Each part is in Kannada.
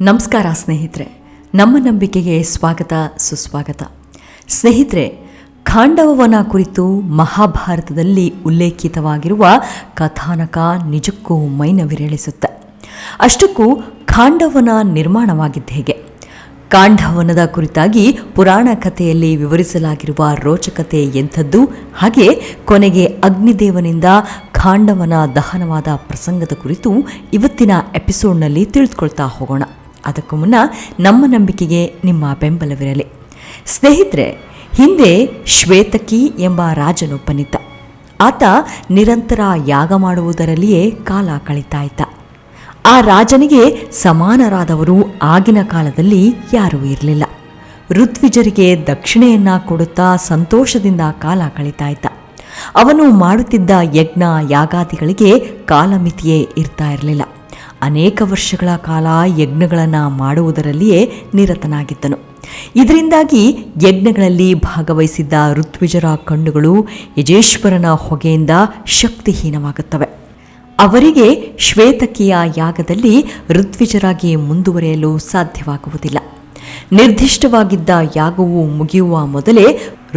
ನಮಸ್ಕಾರ ಸ್ನೇಹಿತರೆ, ನಮ್ಮ ನಂಬಿಕೆಗೆ ಸ್ವಾಗತ ಸುಸ್ವಾಗತ. ಸ್ನೇಹಿತರೆ, ಖಾಂಡವವನ ಕುರಿತು ಮಹಾಭಾರತದಲ್ಲಿ ಉಲ್ಲೇಖಿತವಾಗಿರುವ ಕಥಾನಕ ನಿಜಕ್ಕೂ ಮೈನವಿರೇಳಿಸುತ್ತೆ. ಅಷ್ಟಕ್ಕೂ ಖಾಂಡವನ ನಿರ್ಮಾಣವಾಗಿದ್ದ ಹೇಗೆ? ಖಾಂಡವನದ ಕುರಿತಾಗಿ ಪುರಾಣ ಕಥೆಯಲ್ಲಿ ವಿವರಿಸಲಾಗಿರುವ ರೋಚಕತೆ ಎಂಥದ್ದು, ಹಾಗೆ ಕೊನೆಗೆ ಅಗ್ನಿದೇವನಿಂದ ಖಾಂಡವನ ದಹನವಾದ ಪ್ರಸಂಗದ ಕುರಿತು ಇವತ್ತಿನ ಎಪಿಸೋಡ್ನಲ್ಲಿ ತಿಳಿದುಕೊಳ್ತಾ ಹೋಗೋಣ. ಅದಕ್ಕೂ ಮುನ್ನ ನಮ್ಮ ನಂಬಿಕೆಗೆ ನಿಮ್ಮ ಬೆಂಬಲವಿರಲಿ. ಸ್ನೇಹಿತರೆ, ಹಿಂದೆ ಶ್ವೇತಕಿ ಎಂಬ ರಾಜನೊಬ್ಬನಿದ್ದ. ಆತ ನಿರಂತರ ಯಾಗ ಮಾಡುವುದರಲ್ಲಿಯೇ ಕಾಲ ಕಳೀತಾ ಇದ್ದ. ಆ ರಾಜನಿಗೆ ಸಮಾನರಾದವರು ಆಗಿನ ಕಾಲದಲ್ಲಿ ಯಾರೂ ಇರಲಿಲ್ಲ. ಋತ್ವಿಜರಿಗೆ ದಕ್ಷಿಣೆಯನ್ನ ಕೊಡುತ್ತಾ ಸಂತೋಷದಿಂದ ಕಾಲ ಕಳೀತಾ ಇದ್ದ. ಅವನು ಮಾಡುತ್ತಿದ್ದ ಯಜ್ಞ ಯಾಗಾದಿಗಳಿಗೆ ಕಾಲಮಿತಿಯೇ ಇರ್ತಾ ಇರಲಿಲ್ಲ. ಅನೇಕ ವರ್ಷಗಳ ಕಾಲ ಯಜ್ಞಗಳನ್ನು ಮಾಡುವುದರಲ್ಲಿಯೇ ನಿರತನಾಗಿದ್ದನು. ಇದರಿಂದಾಗಿ ಯಜ್ಞಗಳಲ್ಲಿ ಭಾಗವಹಿಸಿದ್ದ ಋತ್ವಿಜರ ಕಣ್ಣುಗಳು ಯಜೇಶ್ವರನ ಹೊಗೆಯಿಂದ ಶಕ್ತಿಹೀನವಾಗುತ್ತವೆ. ಅವರಿಗೆ ಶ್ವೇತಕಿಯ ಯಾಗದಲ್ಲಿ ಋತ್ವಿಜರಾಗಿ ಮುಂದುವರಿಯಲು ಸಾಧ್ಯವಾಗುವುದಿಲ್ಲ. ನಿರ್ದಿಷ್ಟವಾಗಿದ್ದ ಯಾಗವು ಮುಗಿಯುವ ಮೊದಲೇ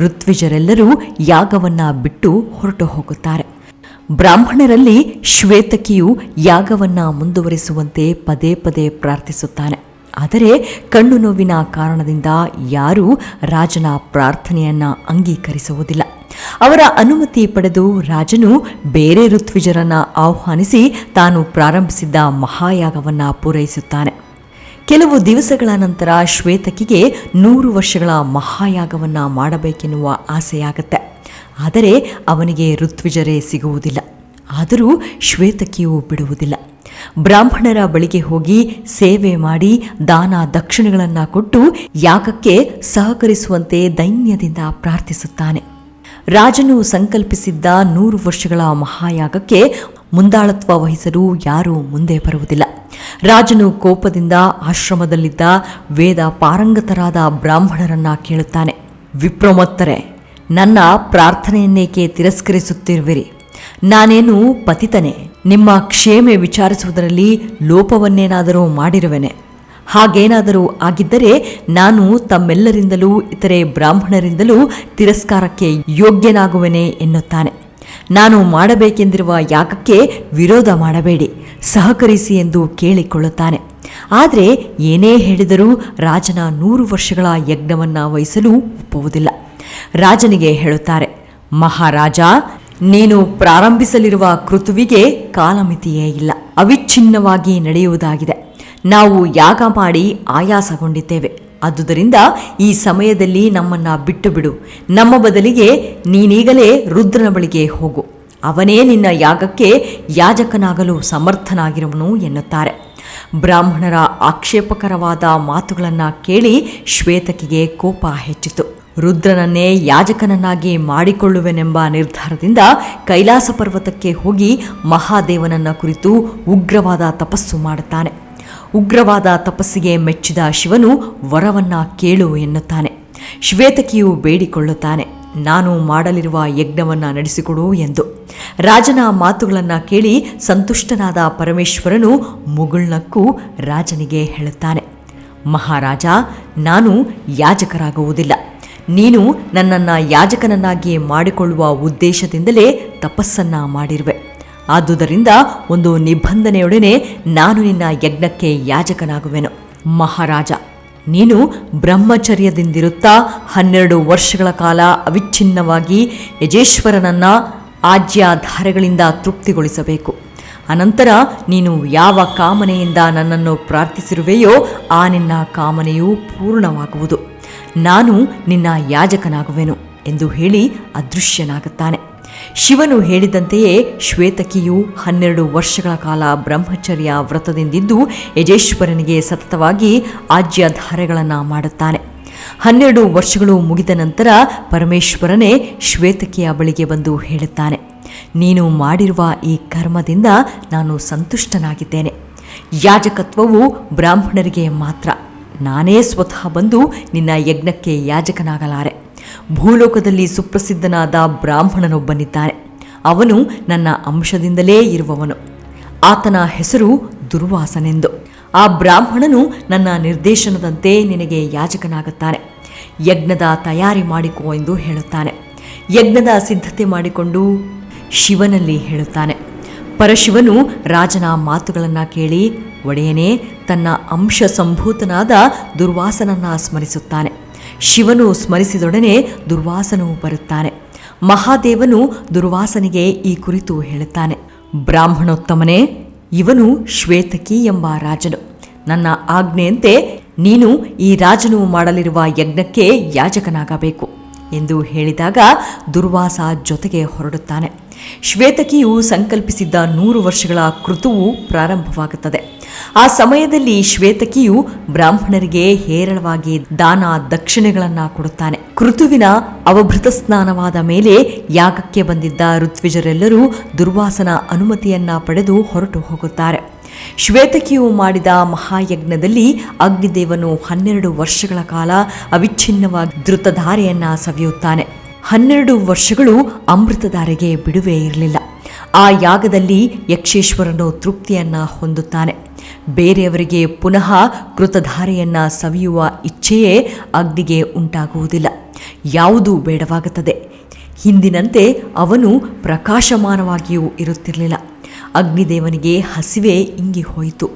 ಋತ್ವಿಜರೆಲ್ಲರೂ ಯಾಗವನ್ನು ಬಿಟ್ಟು ಹೊರಟು ಹೋಗುತ್ತಾರೆ. ಬ್ರಾಹ್ಮಣರಲ್ಲಿ ಶ್ವೇತಕಿಯು ಯಾಗವನ್ನು ಮುಂದುವರಿಸುವಂತೆ ಪದೇ ಪದೇ ಪ್ರಾರ್ಥಿಸುತ್ತಾನೆ. ಆದರೆ ಕಣ್ಣು ನೋವಿನ ಕಾರಣದಿಂದ ಯಾರೂ ರಾಜನ ಪ್ರಾರ್ಥನೆಯನ್ನು ಅಂಗೀಕರಿಸುವುದಿಲ್ಲ. ಅವರ ಅನುಮತಿ ಪಡೆದು ರಾಜನು ಬೇರೆ ಋತ್ವಿಜರನ್ನು ಆಹ್ವಾನಿಸಿ ತಾನು ಪ್ರಾರಂಭಿಸಿದ್ದ ಮಹಾಯಾಗವನ್ನು ಪೂರೈಸುತ್ತಾನೆ. ಕೆಲವು ದಿವಸಗಳ ನಂತರ ಶ್ವೇತಕಿಗೆ 100 ವರ್ಷಗಳ ಮಹಾಯಾಗವನ್ನು ಮಾಡಬೇಕೆನ್ನುವ ಆಸೆಯಾಗುತ್ತೆ. ಆದರೆ ಅವನಿಗೆ ಋತ್ವಿಜರೇ ಸಿಗುವುದಿಲ್ಲ. ಆದರೂ ಶ್ವೇತಕಿಯು ಬಿಡುವುದಿಲ್ಲ. ಬ್ರಾಹ್ಮಣರ ಬಳಿಗೆ ಹೋಗಿ ಸೇವೆ ಮಾಡಿ ದಾನ ದಕ್ಷಿಣೆಗಳನ್ನು ಕೊಟ್ಟು ಯಾಗಕ್ಕೆ ಸಹಕರಿಸುವಂತೆ ದೈನ್ಯದಿಂದ ಪ್ರಾರ್ಥಿಸುತ್ತಾನೆ. ರಾಜನು ಸಂಕಲ್ಪಿಸಿದ್ದ 100 ವರ್ಷಗಳ ಮಹಾಯಾಗಕ್ಕೆ ಮುಂದಾಳತ್ವ ವಹಿಸಲು ಯಾರೂ ಮುಂದೆ ಬರುವುದಿಲ್ಲ. ರಾಜನು ಕೋಪದಿಂದ ಆಶ್ರಮದಲ್ಲಿದ್ದ ವೇದ ಪಾರಂಗತರಾದ ಬ್ರಾಹ್ಮಣರನ್ನ ಕೇಳುತ್ತಾನೆ. ವಿಪ್ರಮತ್ತರೆ, ನನ್ನ ಪ್ರಾರ್ಥನೆಯನ್ನೇಕೆ ತಿರಸ್ಕರಿಸುತ್ತಿರುವಿರಿ? ನಾನೇನು ಪತಿತನೇ? ನಿಮ್ಮ ಕ್ಷೇಮ ವಿಚಾರಿಸುವುದರಲ್ಲಿ ಲೋಪವನ್ನೇನಾದರೂ ಮಾಡಿರುವೆನೆ? ಹಾಗೇನಾದರೂ ಆಗಿದ್ದರೆ ನಾನು ತಮ್ಮೆಲ್ಲರಿಂದಲೂ ಇತರೆ ಬ್ರಾಹ್ಮಣರಿಂದಲೂ ತಿರಸ್ಕಾರಕ್ಕೆ ಯೋಗ್ಯನಾಗುವೆನೆ ಎನ್ನುತ್ತಾನೆ. ನಾನು ಮಾಡಬೇಕೆಂದಿರುವ ಯಾಗಕ್ಕೆ ವಿರೋಧ ಮಾಡಬೇಡಿ, ಸಹಕರಿಸಿ ಎಂದು ಕೇಳಿಕೊಳ್ಳುತ್ತಾನೆ. ಆದರೆ ಏನೇ ಹೇಳಿದರೂ ರಾಜನ 100 ವರ್ಷಗಳ ಯಜ್ಞವನ್ನು ವಹಿಸಲು ಒಪ್ಪುವುದಿಲ್ಲ. ರಾಜನಿಗೆ ಹೇಳುತ್ತಾರೆ, ಮಹಾರಾಜ, ನೀನು ಪ್ರಾರಂಭಿಸಲಿರುವ ಕೃತುವಿಗೆ ಕಾಲಮಿತಿಯೇ ಇಲ್ಲ, ಅವಿಚ್ಛಿನ್ನವಾಗಿ ನಡೆಯುವುದಾಗಿದೆ. ನಾವು ಯಾಗ ಮಾಡಿ ಆಯಾಸಗೊಂಡಿದ್ದೇವೆ. ಆದುದರಿಂದ ಈ ಸಮಯದಲ್ಲಿ ನಮ್ಮನ್ನು ಬಿಟ್ಟು ಬಿಡು. ನಮ್ಮ ಬದಲಿಗೆ ನೀನೀಗಲೇ ರುದ್ರನ ಬಳಿಗೆ ಹೋಗು. ಅವನೇ ನಿನ್ನ ಯಾಗಕ್ಕೆ ಯಾಜಕನಾಗಲು ಸಮರ್ಥನಾಗಿರುವನು ಎನ್ನುತ್ತಾರೆ. ಬ್ರಾಹ್ಮಣರ ಆಕ್ಷೇಪಕರವಾದ ಮಾತುಗಳನ್ನು ಕೇಳಿ ಶ್ವೇತಕಿಗೆ ಕೋಪ ಹೆಚ್ಚಿತು. ರುದ್ರನನ್ನೇ ಯಾಜಕನನ್ನಾಗಿ ಮಾಡಿಕೊಳ್ಳುವೆನೆಂಬ ನಿರ್ಧಾರದಿಂದ ಕೈಲಾಸ ಪರ್ವತಕ್ಕೆ ಹೋಗಿ ಮಹಾದೇವನನ್ನ ಕುರಿತು ಉಗ್ರವಾದ ತಪಸ್ಸು ಮಾಡುತ್ತಾನೆ. ಉಗ್ರವಾದ ತಪಸ್ಸಿಗೆ ಮೆಚ್ಚಿದ ಶಿವನು ವರವನ್ನ ಕೇಳು ಎನ್ನುತ್ತಾನೆ. ಶ್ವೇತಕಿಯು ಬೇಡಿಕೊಳ್ಳುತ್ತಾನೆ, ನಾನು ಮಾಡಲಿರುವ ಯಜ್ಞವನ್ನು ನಡೆಸಿಕೊಡು ಎಂದು. ರಾಜನ ಮಾತುಗಳನ್ನು ಕೇಳಿ ಸಂತುಷ್ಟನಾದ ಪರಮೇಶ್ವರನು ಮುಗುಳ್ನಕ್ಕೂ ರಾಜನಿಗೆ ಹೇಳುತ್ತಾನೆ, ಮಹಾರಾಜ, ನಾನು ಯಾಜಕರಾಗುವುದಿಲ್ಲ. ನೀನು ನನ್ನನ್ನು ಯಾಜಕನನ್ನಾಗಿ ಮಾಡಿಕೊಳ್ಳುವ ಉದ್ದೇಶದಿಂದಲೇ ತಪಸ್ಸನ್ನ ಮಾಡಿರುವೆ. ಆದುದರಿಂದ ಒಂದು ನಿಬಂಧನೆಯೊಡನೆ ನಾನು ನಿನ್ನ ಯಜ್ಞಕ್ಕೆ ಯಾಜಕನಾಗುವೆನು. ಮಹಾರಾಜ, ನೀನು ಬ್ರಹ್ಮಚರ್ಯದಿಂದಿರುತ್ತಾ 12 ವರ್ಷಗಳ ಕಾಲ ಅವಿಚ್ಛಿನ್ನವಾಗಿ ಯಜೇಶ್ವರನನ್ನ ಆಜ್ಯಾಧಾರಗಳಿಂದ ತೃಪ್ತಿಗೊಳಿಸಬೇಕು. ಅನಂತರ ನೀನು ಯಾವ ಕಾಮನೆಯಿಂದ ನನ್ನನ್ನು ಪ್ರಾರ್ಥಿಸಿರುವೆಯೋ ಆ ನಿನ್ನ ಕಾಮನೆಯು ಪೂರ್ಣವಾಗುವುದು. ನಾನು ನಿನ್ನ ಯಾಜಕನಾಗುವೆನು ಎಂದು ಹೇಳಿ ಅದೃಶ್ಯನಾಗುತ್ತಾನೆ. ಶಿವನು ಹೇಳಿದಂತೆಯೇ ಶ್ವೇತಕಿಯು 12 ವರ್ಷಗಳ ಕಾಲ ಬ್ರಹ್ಮಚರ್ಯ ವ್ರತದಿಂದಿದ್ದು ಯಜೇಶ್ವರನಿಗೆ ಸತತವಾಗಿ ಆಜ್ಯಧಾರೆಗಳನ್ನು ಮಾಡುತ್ತಾನೆ. 12 ವರ್ಷಗಳು ಮುಗಿದ ನಂತರ ಪರಮೇಶ್ವರನೇ ಶ್ವೇತಕಿಯ ಬಳಿಗೆ ಬಂದು ಹೇಳುತ್ತಾನೆ, ನೀನು ಮಾಡಿರುವ ಈ ಕರ್ಮದಿಂದ ನಾನು ಸಂತುಷ್ಟನಾಗಿದ್ದೇನೆ. ಯಾಜಕತ್ವವು ಬ್ರಾಹ್ಮಣರಿಗೆ ಮಾತ್ರ. ನಾನೇ ಸ್ವತಃ ಬಂದು ನಿನ್ನ ಯಜ್ಞಕ್ಕೆ ಯಾಜಕನಾಗಲಾರೆ. ಭೂಲೋಕದಲ್ಲಿ ಸುಪ್ರಸಿದ್ಧನಾದ ಬ್ರಾಹ್ಮಣನೊಬ್ಬನಿದ್ದಾನೆ. ಅವನು ನನ್ನ ಅಂಶದಿಂದಲೇ ಇರುವವನು. ಆತನ ಹೆಸರು ದುರ್ವಾಸನೆಂದು. ಆ ಬ್ರಾಹ್ಮಣನು ನನ್ನ ನಿರ್ದೇಶನದಂತೆ ನಿನಗೆ ಯಾಜಕನಾಗುತ್ತಾನೆ. ಯಜ್ಞದ ತಯಾರಿ ಮಾಡಿಕೋ ಎಂದು ಹೇಳುತ್ತಾನೆ. ಯಜ್ಞದ ಸಿದ್ಧತೆ ಮಾಡಿಕೊಂಡು ಶಿವನಲ್ಲಿ ಹೇಳುತ್ತಾನೆ. ಪರಶಿವನು ರಾಜನ ಮಾತುಗಳನ್ನು ಕೇಳಿ ಒಡೆಯನೇ ತನ್ನ ಅಂಶ ಸಂಭೂತನಾದ ದುರ್ವಾಸನನ್ನು ಸ್ಮರಿಸುತ್ತಾನೆ. ಶಿವನು ಸ್ಮರಿಸಿದೊಡನೆ ದುರ್ವಾಸನು ಬರುತ್ತಾನೆ. ಮಹಾದೇವನು ದುರ್ವಾಸನಿಗೆ ಈ ಕುರಿತು ಹೇಳುತ್ತಾನೆ. ಬ್ರಾಹ್ಮಣೋತ್ತಮನೇ, ಇವನು ಶ್ವೇತಕಿ ಎಂಬ ರಾಜನು. ನನ್ನ ಆಜ್ಞೆಯಂತೆ ನೀನು ಈ ರಾಜನು ಮಾಡಲಿರುವ ಯಜ್ಞಕ್ಕೆ ಯಾಜಕನಾಗಬೇಕು ಎಂದು ಹೇಳಿದಾಗ ದುರ್ವಾಸ ಜೊತೆಗೆ ಹೊರಡುತ್ತಾನೆ. ಶ್ವೇತಕಿಯು ಸಂಕಲ್ಪಿಸಿದ್ದ 100 ವರ್ಷಗಳ ಕೃತುವು ಪ್ರಾರಂಭವಾಗುತ್ತದೆ. ಆ ಸಮಯದಲ್ಲಿ ಶ್ವೇತಕಿಯು ಬ್ರಾಹ್ಮಣರಿಗೆ ಹೇರಳವಾಗಿ ದಾನ ದಕ್ಷಿಣೆಗಳನ್ನು ಕೊಡುತ್ತಾನೆ. ಕೃತುವಿನ ಅವಭೃತ ಸ್ನಾನವಾದ ಮೇಲೆ ಯಾಗಕ್ಕೆ ಬಂದಿದ್ದ ಋತ್ವಿಜರೆಲ್ಲರೂ ದುರ್ವಾಸನ ಅನುಮತಿಯನ್ನ ಪಡೆದು ಹೊರಟು ಹೋಗುತ್ತಾರೆ. ಶ್ವೇತಕಿಯು ಮಾಡಿದ ಮಹಾಯಜ್ಞದಲ್ಲಿ ಅಗ್ನಿದೇವನು 12 ವರ್ಷಗಳ ಕಾಲ ಅವಿಚ್ಛಿನ್ನವಾಗಿ ಧೃತಧಾರೆಯನ್ನ ಸವಿಯುತ್ತಾನೆ. 12 ವರ್ಷಗಳು ಅಮೃತಧಾರೆಗೆ ಬಿಡುವೆ ಇರಲಿಲ್ಲ. ಆ ಯಾಗದಲ್ಲಿ ಯಕ್ಷೇಶ್ವರನು ತೃಪ್ತಿಯನ್ನ ಹೊಂದುತ್ತಾನೆ. ಬೇರೆಯವರಿಗೆ ಪುನಃ ಕೃತಧಾರೆಯನ್ನ ಸವಿಯುವ ಇಚ್ಛೆಯೇ ಅಗ್ನಿಗೆ ಉಂಟಾಗುವುದಿಲ್ಲ. ಯಾವುದೂ ಬೇಡವಾಗುತ್ತದೆ. ಹಿಂದಿನಂತೆ ಅವನು ಪ್ರಕಾಶಮಾನವಾಗಿಯೂ ಇರುತ್ತಿರಲಿಲ್ಲ. ಅಗ್ನಿದೇವನಿಗೆ ಹಸಿವೆ ಇಂಗಿ ಹೋಯಿತು.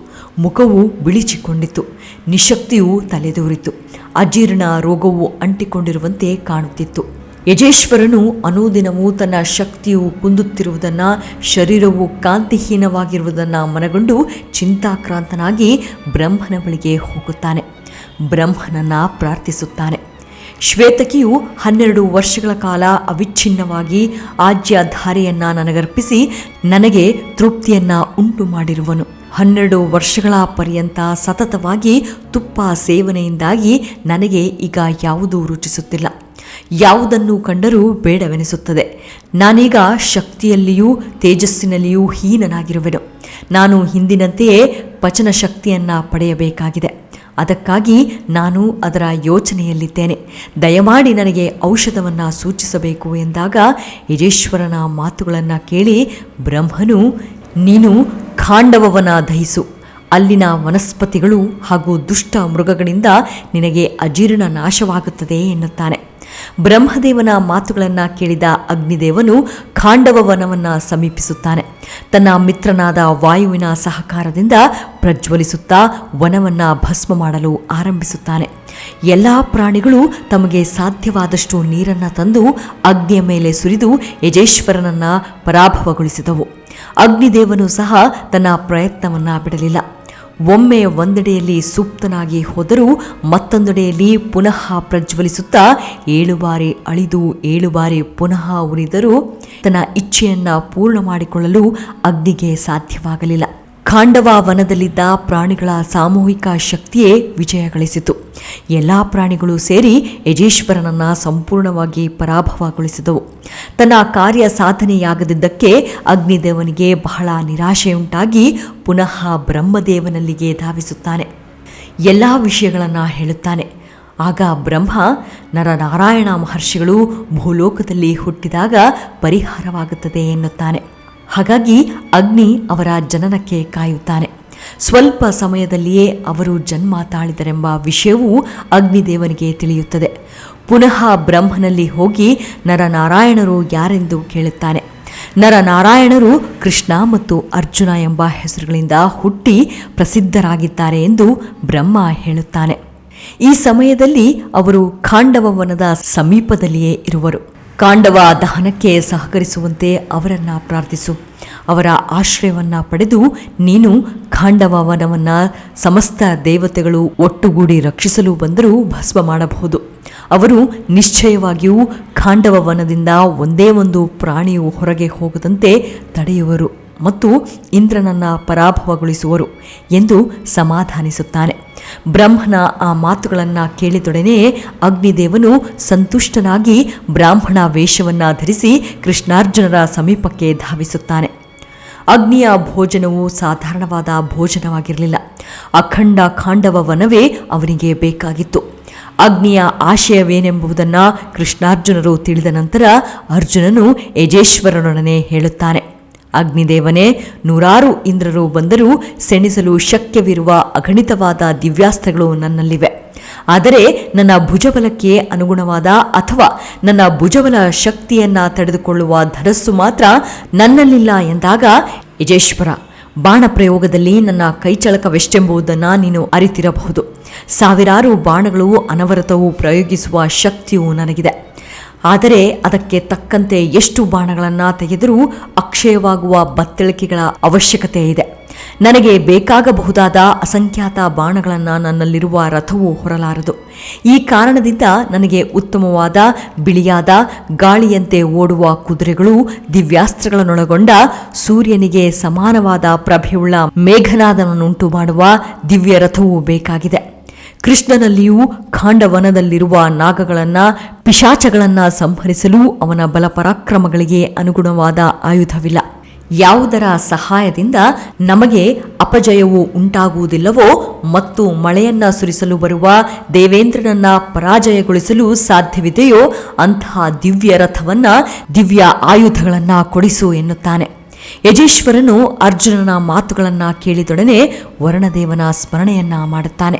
ಮುಖವು ಬಿಳಿಚಿಕೊಂಡಿತು. ನಿಶಕ್ತಿಯು ತಲೆದೂರಿತು. ಅಜೀರ್ಣ ರೋಗವು ಅಂಟಿಕೊಂಡಿರುವಂತೆ ಕಾಣುತ್ತಿತ್ತು. ಯಜೇಶ್ವರನು ಅನುದಿನವೂ ತನ್ನ ಶಕ್ತಿಯು ಕುಂದುತ್ತಿರುವುದನ್ನು, ಶರೀರವು ಕಾಂತಿಹೀನವಾಗಿರುವುದನ್ನು ಮನಗೊಂಡು ಚಿಂತಾಕ್ರಾಂತನಾಗಿ ಬ್ರಹ್ಮನ ಬಳಿಗೆ ಹೋಗುತ್ತಾನೆ. ಬ್ರಹ್ಮನನ್ನು ಪ್ರಾರ್ಥಿಸುತ್ತಾನೆ. ಶ್ವೇತಕಿಯು 12 ವರ್ಷಗಳ ಕಾಲ ಅವಿಚ್ಛಿನ್ನವಾಗಿ ಆಜ್ಯಧಾರೆಯನ್ನ ನನಗರ್ಪಿಸಿ ನನಗೆ ತೃಪ್ತಿಯನ್ನ ಉಂಟು ಮಾಡಿರುವನು. 12 ವರ್ಷಗಳ ಪರ್ಯಂತ ಸತತವಾಗಿ ತುಪ್ಪ ಸೇವನೆಯಿಂದಾಗಿ ನನಗೆ ಈಗ ಯಾವುದೂ ರುಚಿಸುತ್ತಿಲ್ಲ. ಯಾವುದನ್ನು ಕಂಡರೂ ಬೇಡವೆನಿಸುತ್ತದೆ. ನಾನೀಗ ಶಕ್ತಿಯಲ್ಲಿಯೂ ತೇಜಸ್ಸಿನಲ್ಲಿಯೂ ಹೀನನಾಗಿರುವೆನು. ನಾನು ಹಿಂದಿನಂತೆಯೇ ಪಚನ ಶಕ್ತಿಯನ್ನು ಪಡೆಯಬೇಕಾಗಿದೆ. ಅದಕ್ಕಾಗಿ ನಾನು ಅದರ ಯೋಚನೆಯಲ್ಲಿದ್ದೇನೆ. ದಯಮಾಡಿ ನನಗೆ ಔಷಧವನ್ನು ಸೂಚಿಸಬೇಕು ಎಂದಾಗ ಯಜೇಶ್ವರನ ಮಾತುಗಳನ್ನು ಕೇಳಿ ಬ್ರಹ್ಮನು, ನೀನು ಖಾಂಡವವನ ದಹಿಸು. ಅಲ್ಲಿನ ವನಸ್ಪತಿಗಳು ಹಾಗೂ ದುಷ್ಟ ಮೃಗಗಳಿಂದ ನಿನಗೆ ಅಜೀರ್ಣ ನಾಶವಾಗುತ್ತದೆ ಎನ್ನುತ್ತಾನೆ. ಬ್ರಹ್ಮದೇವನ ಮಾತುಗಳನ್ನು ಕೇಳಿದ ಅಗ್ನಿದೇವನು ಖಾಂಡವವನವನ್ನು ಸಮೀಪಿಸುತ್ತಾನೆ. ತನ್ನ ಮಿತ್ರನಾದ ವಾಯುವಿನ ಸಹಕಾರದಿಂದ ಪ್ರಜ್ವಲಿಸುತ್ತಾ ವನವನ್ನು ಭಸ್ಮ ಮಾಡಲು ಆರಂಭಿಸುತ್ತಾನೆ. ಎಲ್ಲ ಪ್ರಾಣಿಗಳು ತಮಗೆ ಸಾಧ್ಯವಾದಷ್ಟು ನೀರನ್ನು ತಂದು ಅಗ್ನಿಯ ಮೇಲೆ ಸುರಿದು ಯಜೇಶ್ವರನನ್ನು ಪರಾಭವಗೊಳಿಸಿದವು. ಅಗ್ನಿದೇವನು ಸಹ ತನ್ನ ಪ್ರಯತ್ನವನ್ನು ಬಿಡಲಿಲ್ಲ. ಒಮ್ಮೆ ಒಂದೆಡೆಯಲ್ಲಿ ಸುಪ್ತನಾಗಿ ಹೋದರೂ ಮತ್ತೊಂದೆಡೆಯಲ್ಲಿ ಪುನಃ ಪ್ರಜ್ವಲಿಸುತ್ತಾ 7 ಬಾರಿ ಅಳಿದು 7 ಬಾರಿ ಪುನಃ ಉರಿದರೂ ತನ್ನ ಇಚ್ಛೆಯನ್ನು ಪೂರ್ಣ ಮಾಡಿಕೊಳ್ಳಲು ಅಗ್ನಿಗೆ ಸಾಧ್ಯವಾಗಲಿಲ್ಲ. ಖಾಂಡವ ವನದಲ್ಲಿದ್ದ ಪ್ರಾಣಿಗಳ ಸಾಮೂಹಿಕ ಶಕ್ತಿಯೇ ವಿಜಯ ಗಳಿಸಿತು. ಎಲ್ಲ ಪ್ರಾಣಿಗಳು ಸೇರಿ ಯಜೇಶ್ವರನನ್ನು ಸಂಪೂರ್ಣವಾಗಿ ಪರಾಭವಗೊಳಿಸಿದವು. ತನ್ನ ಕಾರ್ಯ ಸಾಧನೆಯಾಗದಿದ್ದಕ್ಕೆ ಅಗ್ನಿದೇವನಿಗೆ ಬಹಳ ನಿರಾಶೆಯುಂಟಾಗಿ ಪುನಃ ಬ್ರಹ್ಮದೇವನಲ್ಲಿಗೆ ಧಾವಿಸುತ್ತಾನೆ. ಎಲ್ಲ ವಿಷಯಗಳನ್ನು ಹೇಳುತ್ತಾನೆ. ಆಗ ಬ್ರಹ್ಮ, ನರನಾರಾಯಣ ಮಹರ್ಷಿಗಳು ಭೂಲೋಕದಲ್ಲಿ ಹುಟ್ಟಿದಾಗ ಪರಿಹಾರವಾಗುತ್ತದೆ ಎನ್ನುತ್ತಾನೆ. ಹಾಗಾಗಿ ಅಗ್ನಿ ಅವರ ಜನನಕ್ಕೆ ಕಾಯುತ್ತಾನೆ. ಸ್ವಲ್ಪ ಸಮಯದಲ್ಲಿಯೇ ಅವರು ಜನ್ಮ ತಾಳಿದರೆಂಬ ವಿಷಯವೂ ಅಗ್ನಿದೇವನಿಗೆ ತಿಳಿಯುತ್ತದೆ. ಪುನಃ ಬ್ರಹ್ಮನಲ್ಲಿ ಹೋಗಿ ನರನಾರಾಯಣರು ಯಾರೆಂದು ಕೇಳುತ್ತಾನೆ. ನರನಾರಾಯಣರು ಕೃಷ್ಣ ಮತ್ತು ಅರ್ಜುನ ಎಂಬ ಹೆಸರುಗಳಿಂದ ಹುಟ್ಟಿ ಪ್ರಸಿದ್ಧರಾಗಿದ್ದಾರೆ ಎಂದು ಬ್ರಹ್ಮ ಹೇಳುತ್ತಾನೆ. ಈ ಸಮಯದಲ್ಲಿ ಅವರು ಖಾಂಡವವನದ ಸಮೀಪದಲ್ಲಿಯೇ ಇರುವರು. ಖಾಂಡವ ದಹನಕ್ಕೆ ಸಹಕರಿಸುವಂತೆ ಅವರನ್ನು ಪ್ರಾರ್ಥಿಸು. ಅವರ ಆಶ್ರಯವನ್ನು ಪಡೆದು ನೀನು ಖಾಂಡವವನವನ್ನು ಸಮಸ್ತ ದೇವತೆಗಳು ಒಟ್ಟುಗೂಡಿ ರಕ್ಷಿಸಲು ಬಂದರೂ ಭಸ್ಮ ಮಾಡಬಹುದು. ಅವರು ನಿಶ್ಚಯವಾಗಿಯೂ ಖಾಂಡವವನದಿಂದ ಒಂದೇ ಒಂದು ಪ್ರಾಣಿಯು ಹೊರಗೆ ಹೋಗದಂತೆ ತಡೆಯುವರು ಮತ್ತು ಇಂದ್ರನನ್ನು ಪರಾಭವಗೊಳಿಸುವರು ಎಂದು ಸಮಾಧಾನಿಸುತ್ತಾನೆ. ಬ್ರಹ್ಮನ ಆ ಮಾತುಗಳನ್ನು ಕೇಳಿದೊಡನೆ ಅಗ್ನಿದೇವನು ಸಂತುಷ್ಟನಾಗಿ ಬ್ರಾಹ್ಮಣ ವೇಷವನ್ನು ಧರಿಸಿ ಕೃಷ್ಣಾರ್ಜುನರ ಸಮೀಪಕ್ಕೆ ಧಾವಿಸುತ್ತಾನೆ. ಅಗ್ನಿಯ ಭೋಜನವು ಸಾಧಾರಣವಾದ ಭೋಜನವಾಗಿರಲಿಲ್ಲ. ಅಖಂಡ ಖಾಂಡವ ವನವೇ ಅವನಿಗೆ ಬೇಕಾಗಿತ್ತು. ಅಗ್ನಿಯ ಆಶಯವೇನೆಂಬುದನ್ನು ಕೃಷ್ಣಾರ್ಜುನರು ತಿಳಿದ ನಂತರ ಅರ್ಜುನನು ಯಜೇಶ್ವರನೊಡನೆ ಹೇಳುತ್ತಾನೆ. ಅಗ್ನಿದೇವನೇ, 100 ಇಂದ್ರರು ಬಂದರೂ ಸೆಣಿಸಲು ಶಕ್ಯವಿರುವ ಅಗಣಿತವಾದ ದಿವ್ಯಾಸ್ತ್ರಗಳು ನನ್ನಲ್ಲಿವೆ. ಆದರೆ ನನ್ನ ಭುಜಬಲಕ್ಕೆ ಅನುಗುಣವಾದ ಅಥವಾ ನನ್ನ ಭುಜಬಲ ಶಕ್ತಿಯನ್ನ ತಡೆದುಕೊಳ್ಳುವ ಧನಸ್ಸು ಮಾತ್ರ ನನ್ನಲ್ಲಿಲ್ಲ ಎಂದಾಗ, ಯಜೇಶ್ವರ, ಬಾಣ ಪ್ರಯೋಗದಲ್ಲಿ ನನ್ನ ಕೈಚಳಕವೆಷ್ಟೆಂಬುದನ್ನು ನೀನು ಅರಿತಿರಬಹುದು. ಸಾವಿರಾರು ಬಾಣಗಳು ಅನವರತವೂ ಪ್ರಯೋಗಿಸುವ ಶಕ್ತಿಯು ನನಗಿದೆ. ಆದರೆ ಅದಕ್ಕೆ ತಕ್ಕಂತೆ ಎಷ್ಟು ಬಾಣಗಳನ್ನು ತೆಗೆದರೂ ಅಕ್ಷಯವಾಗುವ ಬತ್ತಳಿಕೆಗಳ ಅವಶ್ಯಕತೆ ಇದೆ. ನನಗೆ ಬೇಕಾಗಬಹುದಾದ ಅಸಂಖ್ಯಾತ ಬಾಣಗಳನ್ನು ನನ್ನಲ್ಲಿರುವ ರಥವು ಹೊರಲಾರದು. ಈ ಕಾರಣದಿಂದ ನನಗೆ ಉತ್ತಮವಾದ ಬಿಳಿಯಾದ ಗಾಳಿಯಂತೆ ಓಡುವ ಕುದುರೆಗಳು, ದಿವ್ಯಾಸ್ತ್ರಗಳನ್ನೊಳಗೊಂಡ ಸೂರ್ಯನಿಗೆ ಸಮಾನವಾದ ಪ್ರಭೆಯುಳ್ಳ ಮೇಘನಾದವನ್ನುಂಟು ಮಾಡುವ ದಿವ್ಯ ರಥವೂ ಬೇಕಾಗಿದೆ. ಕೃಷ್ಣನಲ್ಲಿಯೂ ಖಾಂಡವನದಲ್ಲಿರುವ ನಾಗಗಳನ್ನು, ಪಿಶಾಚಗಳನ್ನು ಸಂಹರಿಸಲು ಅವನ ಬಲಪರಾಕ್ರಮಗಳಿಗೆ ಅನುಗುಣವಾದ ಆಯುಧವಿಲ್ಲ. ಯಾವುದರ ಸಹಾಯದಿಂದ ನಮಗೆ ಅಪಜಯವು ಉಂಟಾಗುವುದಿಲ್ಲವೋ ಮತ್ತು ಮಳೆಯನ್ನ ಸುರಿಸಲು ಬರುವ ದೇವೇಂದ್ರನನ್ನ ಪರಾಜಯಗೊಳಿಸಲು ಸಾಧ್ಯವಿದೆಯೋ ಅಂತಹ ದಿವ್ಯ ರಥವನ್ನ, ದಿವ್ಯ ಆಯುಧಗಳನ್ನ ಕೊಡಿಸು ಎನ್ನುತ್ತಾನೆ. ಯಜೇಶ್ವರನು ಅರ್ಜುನನ ಮಾತುಗಳನ್ನು ಕೇಳಿದೊಡನೆ ವರುಣದೇವನ ಸ್ಮರಣೆಯನ್ನ ಮಾಡುತ್ತಾನೆ.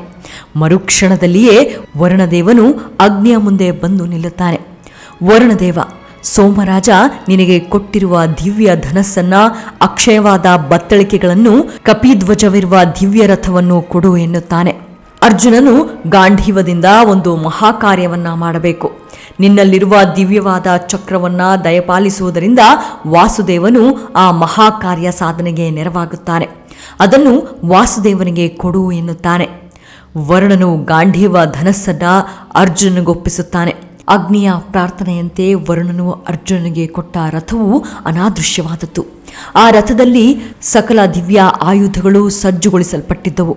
ಮರುಕ್ಷಣದಲ್ಲಿಯೇ ವರುಣದೇವನು ಅಗ್ನಿಯ ಮುಂದೆ ಬಂದು ನಿಲ್ಲುತ್ತಾನೆ. ವರುಣದೇವ, ಸೋಮರಾಜ ನಿನಗೆ ಕೊಟ್ಟಿರುವ ದಿವ್ಯ ಧನಸ್ಸನ್ನ, ಅಕ್ಷಯವಾದ ಬತ್ತಳಿಕೆಗಳನ್ನು, ಕಪಿಧ್ವಜವಿರುವ ದಿವ್ಯ ರಥವನ್ನು ಕೊಡು ಎನ್ನುತ್ತಾನೆ. ಅರ್ಜುನನು ಗಾಂಧೀವದಿಂದ ಒಂದು ಮಹಾಕಾರ್ಯವನ್ನ ಮಾಡಬೇಕು. ನಿನ್ನಲ್ಲಿರುವ ದಿವ್ಯವಾದ ಚಕ್ರವನ್ನ ದಯಪಾಲಿಸುವುದರಿಂದ ವಾಸುದೇವನು ಆ ಮಹಾಕಾರ್ಯ ಸಾಧನೆಗೆ ನೆರವಾಗುತ್ತಾನೆ. ಅದನ್ನು ವಾಸುದೇವನಿಗೆ ಕೊಡು ಎನ್ನುತ್ತಾನೆ. ವರುಣನು ಗಾಂಧೀವ ಧನಸ್ಸನ್ನ ಅರ್ಜುನನಿಗೊಪ್ಪಿಸುತ್ತಾನೆ. ಅಗ್ನಿಯ ಪ್ರಾರ್ಥನೆಯಂತೆ ವರುಣನು ಅರ್ಜುನನಿಗೆ ಕೊಟ್ಟ ರಥವು ಅನಾದೃಶ್ಯವಾದದ್ದು. ಆ ರಥದಲ್ಲಿ ಸಕಲ ದಿವ್ಯ ಆಯುಧಗಳು ಸಜ್ಜುಗೊಳಿಸಲ್ಪಟ್ಟಿದ್ದವು.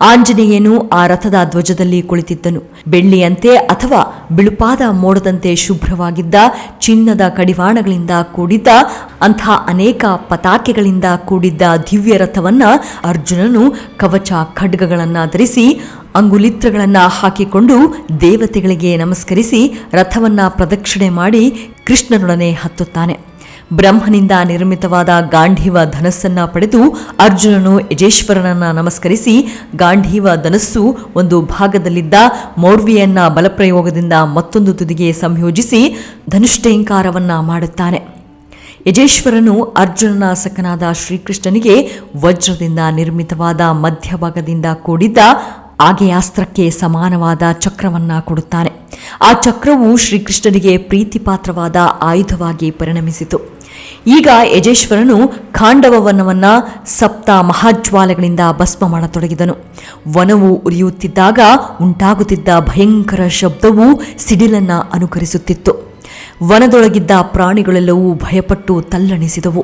ಆಂಜನೇಯನು ಆ ರಥದ ಧ್ವಜದಲ್ಲಿ ಕುಳಿತಿದ್ದನು. ಬೆಳ್ಳಿಯಂತೆ ಅಥವಾ ಬಿಳುಪಾದ ಮೋಡದಂತೆ ಶುಭ್ರವಾಗಿದ್ದ ಚಿನ್ನದ ಕಡಿವಾಣಗಳಿಂದ ಕೂಡಿದ್ದ ಅಂಥ ಅನೇಕ ಪತಾಕೆಗಳಿಂದ ಕೂಡಿದ್ದ ದಿವ್ಯ ರಥವನ್ನ ಅರ್ಜುನನು ಕವಚ ಖಡ್ಗಗಳನ್ನು ಧರಿಸಿ, ಅಂಗುಲಿತ್ರಗಳನ್ನು ಹಾಕಿಕೊಂಡು ದೇವತೆಗಳಿಗೆ ನಮಸ್ಕರಿಸಿ ರಥವನ್ನ ಪ್ರದಕ್ಷಿಣೆ ಮಾಡಿ ಕೃಷ್ಣನೊಡನೆ ಹತ್ತುತ್ತಾನೆ. ಬ್ರಹ್ಮನಿಂದ ನಿರ್ಮಿತವಾದ ಗಾಂಧೀವ ಧನಸ್ಸನ್ನ ಪಡೆದು ಅರ್ಜುನನು ಯಜೇಶ್ವರನನ್ನ ನಮಸ್ಕರಿಸಿ ಗಾಂಧೀವ ಧನಸ್ಸು ಒಂದು ಭಾಗದಲ್ಲಿದ್ದ ಮೌರ್ವಿಯನ್ನ ಬಲಪ್ರಯೋಗದಿಂದ ಮತ್ತೊಂದು ತುದಿಗೆ ಸಂಯೋಜಿಸಿ ಧನುಷ್ಟೇಂಕಾರವನ್ನ ಮಾಡುತ್ತಾನೆ. ಯಜೇಶ್ವರನು ಅರ್ಜುನನ ಸಖನಾದ ಶ್ರೀಕೃಷ್ಣನಿಗೆ ವಜ್ರದಿಂದ ನಿರ್ಮಿತವಾದ ಮಧ್ಯಭಾಗದಿಂದ ಕೂಡಿದ್ದ ಆಗೇಯಾಸ್ತ್ರಕ್ಕೆ ಸಮಾನವಾದ ಚಕ್ರವನ್ನ ಕೊಡುತ್ತಾನೆ. ಆ ಚಕ್ರವು ಶ್ರೀಕೃಷ್ಣನಿಗೆ ಪ್ರೀತಿಪಾತ್ರವಾದ ಆಯುಧವಾಗಿ ಪರಿಣಮಿಸಿತು. ಈಗ ಯಜೇಶ್ವರನು ಖಾಂಡವ ವನವನ್ನ ಸಪ್ತ ಮಹಾಜ್ವಾಲೆಗಳಿಂದ ಭಸ್ಮ ಮಾಡತೊಡಗಿದನು. ವನವು ಉರಿಯುತ್ತಿದ್ದಾಗ ಉಂಟಾಗುತ್ತಿದ್ದ ಭಯಂಕರ ಶಬ್ದವು ಸಿಡಿಲನ್ನ ಅನುಕರಿಸುತ್ತಿತ್ತು. ವನದೊಳಗಿದ್ದ ಪ್ರಾಣಿಗಳೆಲ್ಲವೂ ಭಯಪಟ್ಟು ತಲ್ಲಣಿಸಿದವು.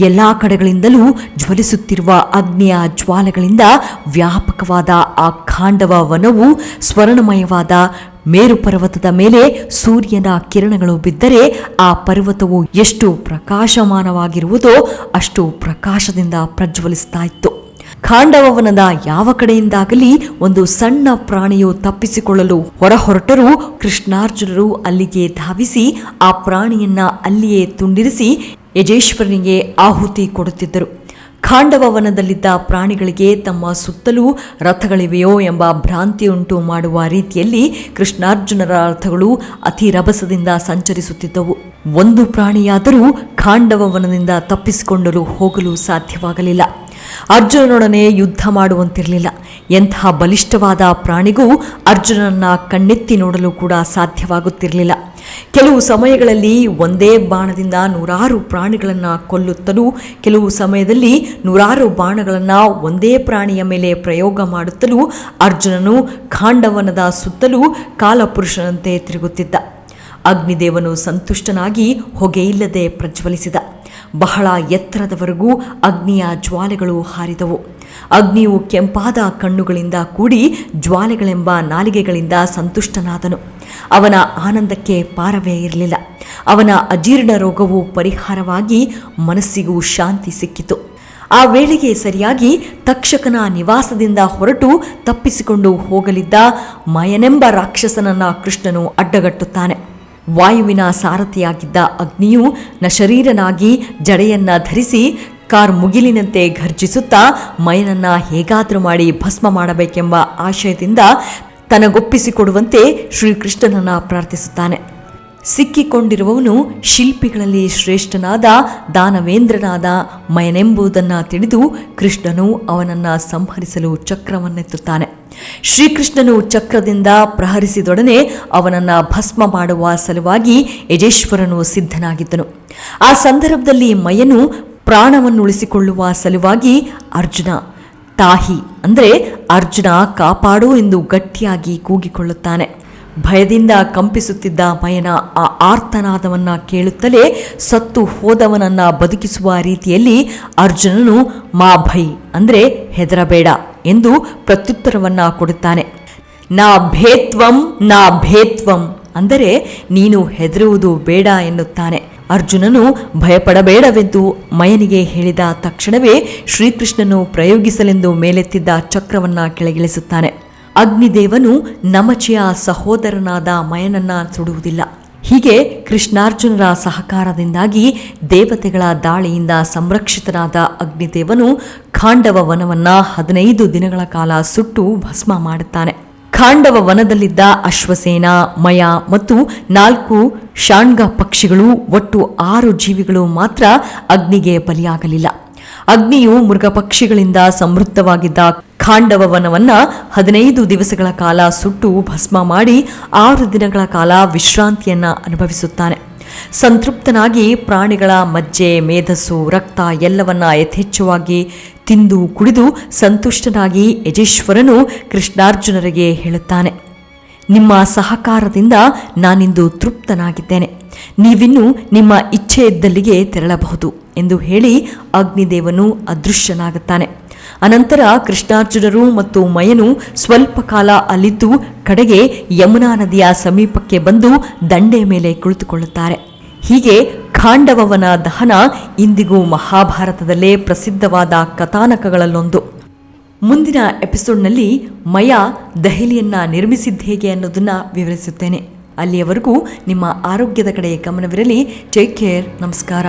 ಎಲ್ಲ ಕಡೆಗಳಿಂದಲೂ ಜ್ವಲಿಸುತ್ತಿರುವ ಅಗ್ನಿಯ ಜ್ವಾಲೆಗಳಿಂದ ವ್ಯಾಪಕವಾದ ಆ ಖಾಂಡವ ವನವು ಸ್ವರ್ಣಮಯವಾದ ಮೇರು ಪರ್ವತದ ಮೇಲೆ ಸೂರ್ಯನ ಕಿರಣಗಳು ಬಿದ್ದರೆ ಆ ಪರ್ವತವು ಎಷ್ಟು ಪ್ರಕಾಶಮಾನವಾಗಿರುವುದೋ ಅಷ್ಟು ಪ್ರಕಾಶದಿಂದ ಪ್ರಜ್ವಲಿಸ್ತಾ ಇತ್ತು. ಖಾಂಡವವನದ ಯಾವ ಕಡೆಯಿಂದಾಗಲಿ ಒಂದು ಸಣ್ಣ ಪ್ರಾಣಿಯು ತಪ್ಪಿಸಿಕೊಳ್ಳಲು ಹೊರಟರೂ ಕೃಷ್ಣಾರ್ಜುನರು ಅಲ್ಲಿಗೆ ಧಾವಿಸಿ ಆ ಪ್ರಾಣಿಯನ್ನ ಅಲ್ಲಿಯೇ ತುಂಡಿರಿಸಿ ಯಜೇಶ್ವರನಿಗೆ ಆಹುತಿ ಕೊಡುತ್ತಿದ್ದರು. ಖಾಂಡವವನದಲ್ಲಿದ್ದ ಪ್ರಾಣಿಗಳಿಗೆ ತಮ್ಮ ಸುತ್ತಲೂ ರಥಗಳಿವೆಯೋ ಎಂಬ ಭ್ರಾಂತಿಯುಂಟು ಮಾಡುವ ರೀತಿಯಲ್ಲಿ ಕೃಷ್ಣಾರ್ಜುನರ ರಥಗಳು ಅತಿ ರಭಸದಿಂದ ಸಂಚರಿಸುತ್ತಿದ್ದವು. ಒಂದು ಪ್ರಾಣಿಯಾದರೂ ಖಾಂಡವವನದಿಂದ ತಪ್ಪಿಸಿಕೊಂಡಲು ಹೋಗಲು ಸಾಧ್ಯವಾಗಲಿಲ್ಲ. ಅರ್ಜುನನೊಡನೆ ಯುದ್ಧ ಮಾಡುವಂತಿರಲಿಲ್ಲ. ಎಂತಹ ಬಲಿಷ್ಠವಾದ ಪ್ರಾಣಿಗೂ ಅರ್ಜುನನನ್ನ ಕಣ್ಣೆತ್ತಿ ನೋಡಲು ಕೂಡ ಸಾಧ್ಯವಾಗುತ್ತಿರಲಿಲ್ಲ. ಕೆಲವು ಸಮಯಗಳಲ್ಲಿ ಒಂದೇ ಬಾಣದಿಂದ 100 ಪ್ರಾಣಿಗಳನ್ನು ಕೊಲ್ಲುತ್ತಲೂ, ಕೆಲವು ಸಮಯದಲ್ಲಿ 100 ಬಾಣಗಳನ್ನು ಒಂದೇ ಪ್ರಾಣಿಯ ಮೇಲೆ ಪ್ರಯೋಗ ಮಾಡುತ್ತಲೂ ಅರ್ಜುನನು ಖಾಂಡವನದ ಸುತ್ತಲೂ ಕಾಲಪುರುಷನಂತೆ ತಿರುಗುತ್ತಿದ್ದ. ಅಗ್ನಿದೇವನು ಸಂತುಷ್ಟನಾಗಿ ಹೊಗೆಯಿಲ್ಲದೆ ಪ್ರಜ್ವಲಿಸಿದ. ಬಹಳ ಎತ್ತರದವರೆಗೂ ಅಗ್ನಿಯ ಜ್ವಾಲೆಗಳು ಹಾರಿದವು. ಅಗ್ನಿಯು ಕೆಂಪಾದ ಕಣ್ಣುಗಳಿಂದ ಕೂಡಿ ಜ್ವಾಲೆಗಳೆಂಬ ನಾಲಿಗೆಗಳಿಂದ ಸಂತುಷ್ಟನಾದನು. ಅವನ ಆನಂದಕ್ಕೆ ಪಾರವೇ ಇರಲಿಲ್ಲ. ಅವನ ಅಜೀರ್ಣ ರೋಗವು ಪರಿಹಾರವಾಗಿ ಮನಸ್ಸಿಗೂ ಶಾಂತಿ ಸಿಕ್ಕಿತು. ಆ ವೇಳೆಗೆ ಸರಿಯಾಗಿ ತಕ್ಷಕನ ನಿವಾಸದಿಂದ ಹೊರಟು ತಪ್ಪಿಸಿಕೊಂಡು ಹೋಗಲಿದ್ದ ಮಯನೆಂಬ ರಾಕ್ಷಸನನ್ನ ಕೃಷ್ಣನು ಅಡ್ಡಗಟ್ಟುತ್ತಾನೆ. ವಾಯುವಿನ ಸಾರಥಿಯಾಗಿದ್ದ ಅಗ್ನಿಯು ನಶರೀರನಾಗಿ ಜಡೆಯನ್ನ ಧರಿಸಿ ಮುಗಿಲಿನಂತೆ ಘರ್ಜಿಸುತ್ತಾ ಮಯನನ್ನ ಹೇಗಾದರೂ ಮಾಡಿ ಭಸ್ಮ ಮಾಡಬೇಕೆಂಬ ಆಶಯದಿಂದ ತನಗೊಪ್ಪಿಸಿಕೊಡುವಂತೆ ಶ್ರೀಕೃಷ್ಣನನ್ನ ಪ್ರಾರ್ಥಿಸುತ್ತಾನೆ. ಸಿಕ್ಕಿಕೊಂಡಿರುವವನು ಶಿಲ್ಪಿಗಳಲ್ಲಿ ಶ್ರೇಷ್ಠನಾದ ದಾನವೇಂದ್ರನಾದ ಮಯನೆಂಬುದನ್ನು ತಿಳಿದು ಕೃಷ್ಣನು ಅವನನ್ನು ಸಂಹರಿಸಲು ಚಕ್ರವನ್ನೆತ್ತುತ್ತಾನೆ. ಶ್ರೀಕೃಷ್ಣನು ಚಕ್ರದಿಂದ ಪ್ರಹರಿಸಿದೊಡನೆ ಅವನನ್ನು ಭಸ್ಮ ಮಾಡುವ ಸಲುವಾಗಿ ಯಜೇಶ್ವರನು ಸಿದ್ಧನಾಗಿದ್ದನು. ಆ ಸಂದರ್ಭದಲ್ಲಿ ಮಯನು ಪ್ರಾಣವನ್ನುಳಿಸಿಕೊಳ್ಳುವ ಸಲುವಾಗಿ ಅರ್ಜುನ ತಾಹಿ ಅಂದರೆ ಅರ್ಜುನ ಕಾಪಾಡು ಎಂದು ಗಟ್ಟಿಯಾಗಿ ಕೂಗಿಕೊಳ್ಳುತ್ತಾನೆ. ಭಯದಿಂದ ಕಂಪಿಸುತ್ತಿದ್ದ ಮಯನ ಆ ಆರ್ತನಾದವನ್ನ ಕೇಳುತ್ತಲೇ ಸತ್ತು ಹೋದವನನ್ನ ಬದುಕಿಸುವ ರೀತಿಯಲ್ಲಿ ಅರ್ಜುನನು ಮಾ ಭೈ ಅಂದರೆ ಹೆದರಬೇಡ ಎಂದು ಪ್ರತ್ಯುತ್ತರವನ್ನ ಕೊಡುತ್ತಾನೆ. ನಾ ಭೇತ್ವಂ ಅಂದರೆ ನೀನು ಹೆದರುವುದು ಬೇಡ ಎನ್ನುತ್ತಾನೆ. ಅರ್ಜುನನು ಭಯಪಡಬೇಡವೆಂದು ಮಯನಿಗೆ ಹೇಳಿದ ತಕ್ಷಣವೇ ಶ್ರೀಕೃಷ್ಣನು ಪ್ರಯೋಗಿಸಲೆಂದು ಮೇಲೆತ್ತಿದ್ದ ಚಕ್ರವನ್ನ ಕೆಳಗಿಳಿಸುತ್ತಾನೆ. ಅಗ್ನಿದೇವನು ನಮಚಿಯ ಸಹೋದರನಾದ ಮಯನನ್ನ ಸುಡುವುದಿಲ್ಲ. ಹೀಗೆ ಕೃಷ್ಣಾರ್ಜುನರ ಸಹಕಾರದಿಂದಾಗಿ ದೇವತೆಗಳ ದಾಳಿಯಿಂದ ಸಂರಕ್ಷಿತನಾದ ಅಗ್ನಿದೇವನು ಖಾಂಡವ ವನವನ್ನ 15 ದಿನಗಳ ಕಾಲ ಸುಟ್ಟು ಭಸ್ಮ ಮಾಡುತ್ತಾನೆ. ಖಾಂಡವ ವನದಲ್ಲಿದ್ದ ಅಶ್ವಸೇನ, ಮಯ ಮತ್ತು 4 ಶಾಣ್ಗ ಪಕ್ಷಿಗಳು ಒಟ್ಟು 6 ಜೀವಿಗಳು ಮಾತ್ರ ಅಗ್ನಿಗೆ ಬಲಿಯಾಗಲಿಲ್ಲ. ಅಗ್ನಿಯು ಮೃಗ ಪಕ್ಷಿಗಳಿಂದ ಸಮೃದ್ಧವಾಗಿದ್ದ ಖಾಂಡವ ವನವನ್ನ 15 ದಿವಸಗಳ ಕಾಲ ಸುಟ್ಟು ಭಸ್ಮ ಮಾಡಿ 6 ದಿನಗಳ ಕಾಲ ವಿಶ್ರಾಂತಿಯನ್ನ ಅನುಭವಿಸುತ್ತಾನೆ. ಸಂತೃಪ್ತನಾಗಿ ಪ್ರಾಣಿಗಳ ಮಜ್ಜೆ, ಮೇಧಸ್ಸು, ರಕ್ತ ಎಲ್ಲವನ್ನ ಯಥೇಚ್ಛವಾಗಿ ತಿಂದು ಕುಡಿದು ಸಂತುಷ್ಟನಾಗಿ ಯಜೇಶ್ವರನು ಕೃಷ್ಣಾರ್ಜುನರಿಗೆ ಹೇಳುತ್ತಾನೆ, ನಿಮ್ಮ ಸಹಕಾರದಿಂದ ನಾನಿಂದು ತೃಪ್ತನಾಗಿದ್ದೇನೆ. ನೀವಿನ್ನೂ ನಿಮ್ಮ ಇಚ್ಛೆ ಇದ್ದಲ್ಲಿಗೆ ತೆರಳಬಹುದು ಎಂದು ಹೇಳಿ ಅಗ್ನಿದೇವನು ಅದೃಶ್ಯನಾಗುತ್ತಾನೆ. ಅನಂತರ ಕೃಷ್ಣಾರ್ಜುನರು ಮತ್ತು ಮಯನು ಸ್ವಲ್ಪ ಕಾಲ ಅಲ್ಲಿದ್ದು ಕಡೆಗೆ ಯಮುನಾ ನದಿಯ ಸಮೀಪಕ್ಕೆ ಬಂದು ದಂಡೆಯ ಮೇಲೆ ಕುಳಿತುಕೊಳ್ಳುತ್ತಾರೆ. ಹೀಗೆ ಖಾಂಡವನ ದಹನ ಇಂದಿಗೂ ಮಹಾಭಾರತದಲ್ಲೇ ಪ್ರಸಿದ್ಧವಾದ ಕಥಾನಕಗಳಲ್ಲೊಂದು. ಮುಂದಿನ ಎಪಿಸೋಡ್ನಲ್ಲಿ ಮಯ ದೆಹಲಿಯನ್ನ ನಿರ್ಮಿಸಿದ್ದು ಹೇಗೆ ಅನ್ನೋದನ್ನ ವಿವರಿಸುತ್ತೇನೆ. ಅಲ್ಲಿಯವರೆಗೂ ನಿಮ್ಮ ಆರೋಗ್ಯದ ಕಡೆ ಗಮನವಿರಲಿ. Take care. ನಮಸ್ಕಾರ.